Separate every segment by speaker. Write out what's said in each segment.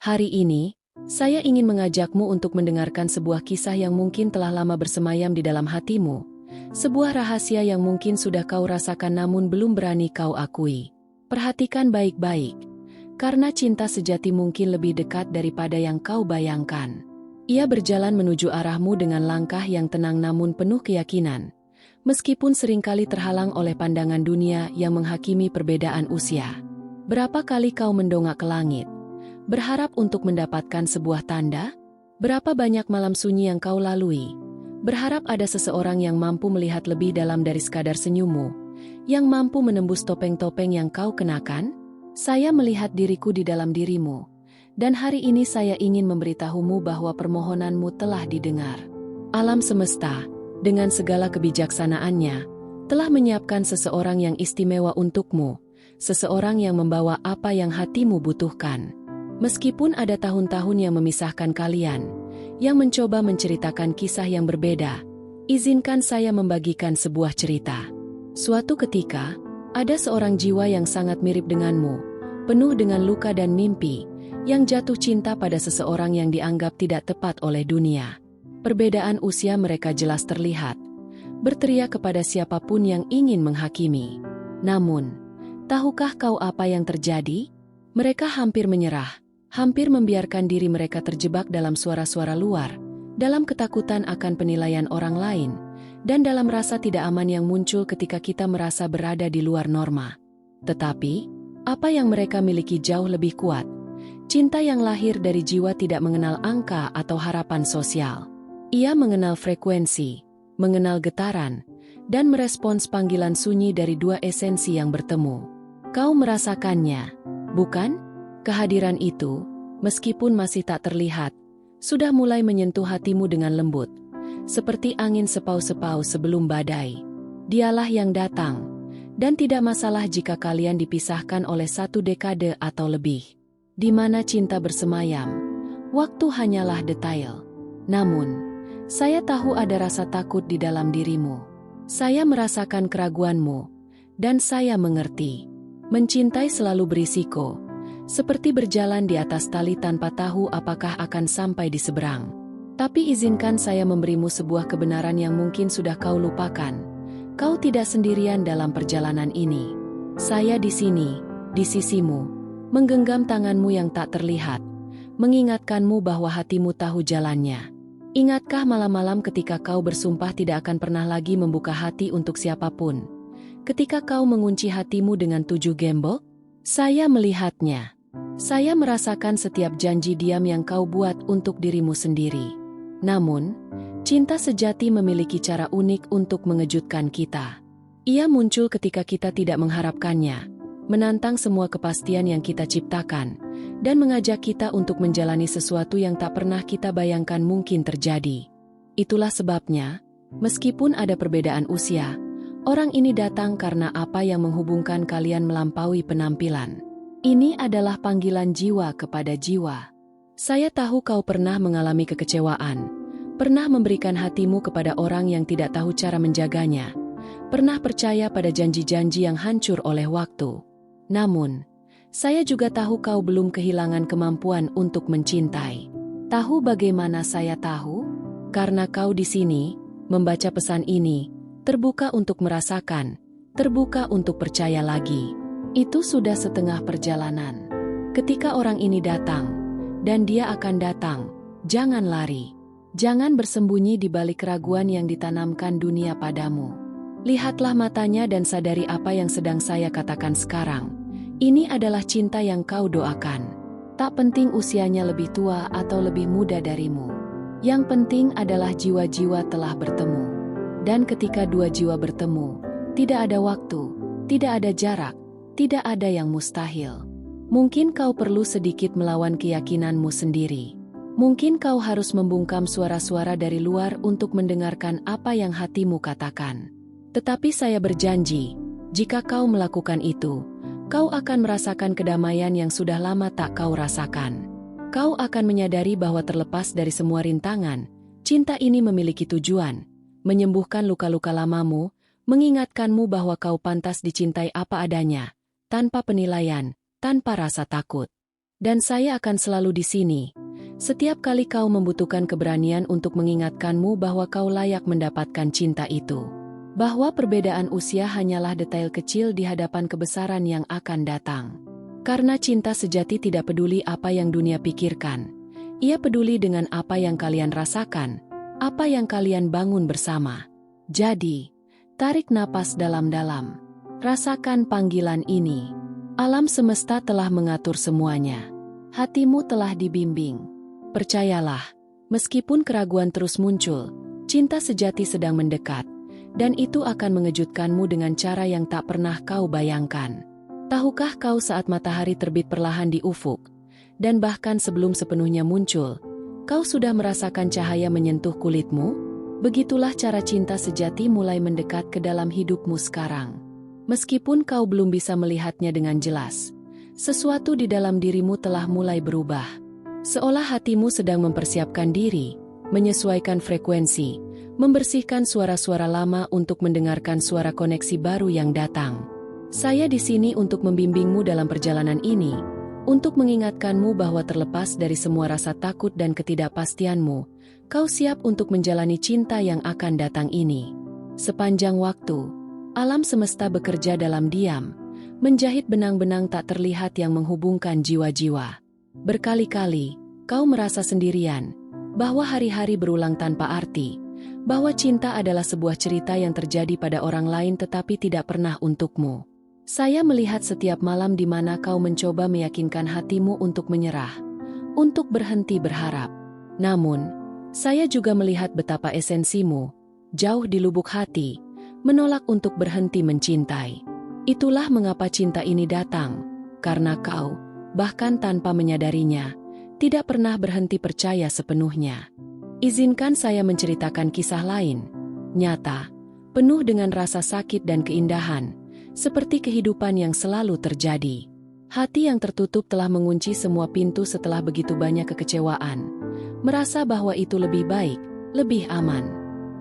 Speaker 1: Hari ini, saya ingin mengajakmu untuk mendengarkan sebuah kisah yang mungkin telah lama bersemayam di dalam hatimu. Sebuah rahasia yang mungkin sudah kau rasakan namun belum berani kau akui. Perhatikan baik-baik, karena cinta sejati mungkin lebih dekat daripada yang kau bayangkan. Ia berjalan menuju arahmu dengan langkah yang tenang namun penuh keyakinan. Meskipun seringkali terhalang oleh pandangan dunia yang menghakimi perbedaan usia. Berapa kali kau mendongak ke langit? Berharap untuk mendapatkan sebuah tanda? Berapa banyak malam sunyi yang kau lalui? Berharap ada seseorang yang mampu melihat lebih dalam dari sekadar senyummu, yang mampu menembus topeng-topeng yang kau kenakan? Saya melihat diriku di dalam dirimu, dan hari ini saya ingin memberitahumu bahwa permohonanmu telah didengar. Alam semesta, dengan segala kebijaksanaannya, telah menyiapkan seseorang yang istimewa untukmu, seseorang yang membawa apa yang hatimu butuhkan. Meskipun ada tahun-tahun yang memisahkan kalian, yang mencoba menceritakan kisah yang berbeda, izinkan saya membagikan sebuah cerita. Suatu ketika, ada seorang jiwa yang sangat mirip denganmu, penuh dengan luka dan mimpi, yang jatuh cinta pada seseorang yang dianggap tidak tepat oleh dunia. Perbedaan usia mereka jelas terlihat, berteriak kepada siapapun yang ingin menghakimi. Namun, tahukah kau apa yang terjadi? Mereka hampir menyerah. Hampir membiarkan diri mereka terjebak dalam suara-suara luar, dalam ketakutan akan penilaian orang lain, dan dalam rasa tidak aman yang muncul ketika kita merasa berada di luar norma. Tetapi, apa yang mereka miliki jauh lebih kuat. Cinta yang lahir dari jiwa tidak mengenal angka atau harapan sosial. Ia mengenal frekuensi, mengenal getaran, dan merespons panggilan sunyi dari dua esensi yang bertemu. Kau merasakannya, bukan? Kehadiran itu, meskipun masih tak terlihat, sudah mulai menyentuh hatimu dengan lembut, seperti angin sepau-sepau sebelum badai. Dialah yang datang, dan tidak masalah jika kalian dipisahkan oleh 1 dekade atau lebih. Di mana cinta bersemayam, waktu hanyalah detail. Namun, saya tahu ada rasa takut di dalam dirimu. Saya merasakan keraguanmu, dan saya mengerti. Mencintai selalu berisiko. Seperti berjalan di atas tali tanpa tahu apakah akan sampai di seberang. Tapi izinkan saya memberimu sebuah kebenaran yang mungkin sudah kau lupakan. Kau tidak sendirian dalam perjalanan ini. Saya di sini, di sisimu, menggenggam tanganmu yang tak terlihat, mengingatkanmu bahwa hatimu tahu jalannya. Ingatkah malam-malam ketika kau bersumpah tidak akan pernah lagi membuka hati untuk siapapun? Ketika kau mengunci hatimu dengan 7 gembok? Saya melihatnya. Saya merasakan setiap janji diam yang kau buat untuk dirimu sendiri. Namun, cinta sejati memiliki cara unik untuk mengejutkan kita. Ia muncul ketika kita tidak mengharapkannya, menantang semua kepastian yang kita ciptakan, dan mengajak kita untuk menjalani sesuatu yang tak pernah kita bayangkan mungkin terjadi. Itulah sebabnya, meskipun ada perbedaan usia, orang ini datang karena apa yang menghubungkan kalian melampaui penampilan. Ini adalah panggilan jiwa kepada jiwa. Saya tahu kau pernah mengalami kekecewaan, pernah memberikan hatimu kepada orang yang tidak tahu cara menjaganya, pernah percaya pada janji-janji yang hancur oleh waktu. Namun, saya juga tahu kau belum kehilangan kemampuan untuk mencintai. Tahu bagaimana saya tahu? Karena kau di sini, membaca pesan ini, terbuka untuk merasakan, terbuka untuk percaya lagi. Itu sudah setengah perjalanan. Ketika orang ini datang, dan dia akan datang, jangan lari. Jangan bersembunyi di balik keraguan yang ditanamkan dunia padamu. Lihatlah matanya dan sadari apa yang sedang saya katakan sekarang. Ini adalah cinta yang kau doakan. Tak penting usianya lebih tua atau lebih muda darimu. Yang penting adalah jiwa-jiwa telah bertemu. Dan ketika dua jiwa bertemu, tidak ada waktu, tidak ada jarak, tidak ada yang mustahil. Mungkin kau perlu sedikit melawan keyakinanmu sendiri. Mungkin kau harus membungkam suara-suara dari luar untuk mendengarkan apa yang hatimu katakan. Tetapi saya berjanji, jika kau melakukan itu, kau akan merasakan kedamaian yang sudah lama tak kau rasakan. Kau akan menyadari bahwa terlepas dari semua rintangan, cinta ini memiliki tujuan, menyembuhkan luka-luka lamamu, mengingatkanmu bahwa kau pantas dicintai apa adanya, tanpa penilaian, tanpa rasa takut. Dan saya akan selalu di sini. Setiap kali kau membutuhkan keberanian untuk mengingatkanmu bahwa kau layak mendapatkan cinta itu. Bahwa perbedaan usia hanyalah detail kecil di hadapan kebesaran yang akan datang. Karena cinta sejati tidak peduli apa yang dunia pikirkan. Ia peduli dengan apa yang kalian rasakan, apa yang kalian bangun bersama. Jadi, tarik napas dalam-dalam. Rasakan panggilan ini. Alam semesta telah mengatur semuanya. Hatimu telah dibimbing. Percayalah, meskipun keraguan terus muncul, cinta sejati sedang mendekat, dan itu akan mengejutkanmu dengan cara yang tak pernah kau bayangkan. Tahukah kau saat matahari terbit perlahan di ufuk, dan bahkan sebelum sepenuhnya muncul, kau sudah merasakan cahaya menyentuh kulitmu? Begitulah cara cinta sejati mulai mendekat ke dalam hidupmu sekarang. Meskipun kau belum bisa melihatnya dengan jelas, sesuatu di dalam dirimu telah mulai berubah. Seolah hatimu sedang mempersiapkan diri, menyesuaikan frekuensi, membersihkan suara-suara lama untuk mendengarkan suara koneksi baru yang datang. Saya di sini untuk membimbingmu dalam perjalanan ini, untuk mengingatkanmu bahwa terlepas dari semua rasa takut dan ketidakpastianmu, kau siap untuk menjalani cinta yang akan datang ini. Sepanjang waktu, alam semesta bekerja dalam diam, menjahit benang-benang tak terlihat yang menghubungkan jiwa-jiwa. Berkali-kali, kau merasa sendirian, bahwa hari-hari berulang tanpa arti, bahwa cinta adalah sebuah cerita yang terjadi pada orang lain tetapi tidak pernah untukmu. Saya melihat setiap malam di mana kau mencoba meyakinkan hatimu untuk menyerah, untuk berhenti berharap. Namun, saya juga melihat betapa esensimu, jauh di lubuk hati, menolak untuk berhenti mencintai. Itulah mengapa cinta ini datang, karena kau, bahkan tanpa menyadarinya, tidak pernah berhenti percaya sepenuhnya. Izinkan saya menceritakan kisah lain, nyata, penuh dengan rasa sakit dan keindahan, seperti kehidupan yang selalu terjadi. Hati yang tertutup telah mengunci semua pintu setelah begitu banyak kekecewaan, merasa bahwa itu lebih baik, lebih aman.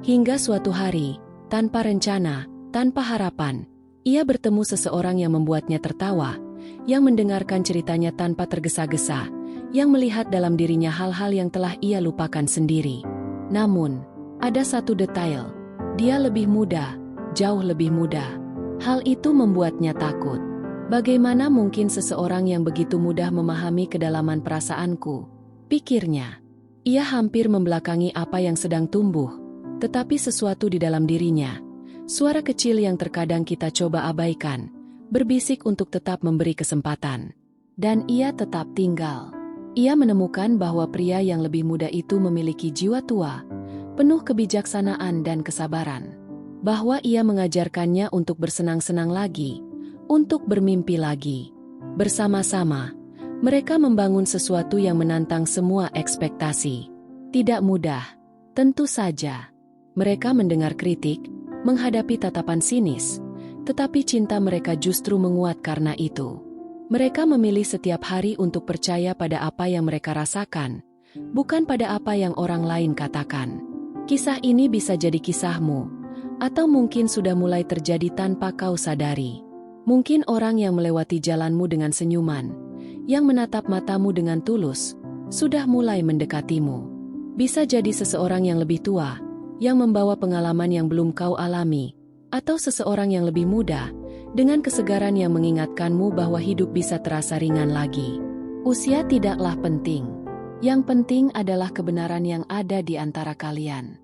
Speaker 1: Hingga suatu hari, tanpa rencana, tanpa harapan, ia bertemu seseorang yang membuatnya tertawa, yang mendengarkan ceritanya tanpa tergesa-gesa, yang melihat dalam dirinya hal-hal yang telah ia lupakan sendiri. Namun, ada satu detail, dia lebih muda, jauh lebih muda. Hal itu membuatnya takut. Bagaimana mungkin seseorang yang begitu mudah memahami kedalaman perasaanku? Pikirnya. Ia hampir membelakangi apa yang sedang tumbuh, tetapi sesuatu di dalam dirinya, suara kecil yang terkadang kita coba abaikan, berbisik untuk tetap memberi kesempatan. Dan ia tetap tinggal. Ia menemukan bahwa pria yang lebih muda itu memiliki jiwa tua, penuh kebijaksanaan dan kesabaran. Bahwa ia mengajarkannya untuk bersenang-senang lagi, untuk bermimpi lagi. Bersama-sama, mereka membangun sesuatu yang menantang semua ekspektasi. Tidak mudah, tentu saja. Mereka mendengar kritik, menghadapi tatapan sinis, tetapi cinta mereka justru menguat karena itu. Mereka memilih setiap hari untuk percaya pada apa yang mereka rasakan, bukan pada apa yang orang lain katakan. Kisah ini bisa jadi kisahmu, atau mungkin sudah mulai terjadi tanpa kau sadari. Mungkin orang yang melewati jalanmu dengan senyuman, yang menatap matamu dengan tulus, sudah mulai mendekatimu. Bisa jadi seseorang yang lebih tua, yang membawa pengalaman yang belum kau alami, atau seseorang yang lebih muda, dengan kesegaran yang mengingatkanmu bahwa hidup bisa terasa ringan lagi. Usia tidaklah penting. Yang penting adalah kebenaran yang ada di antara kalian.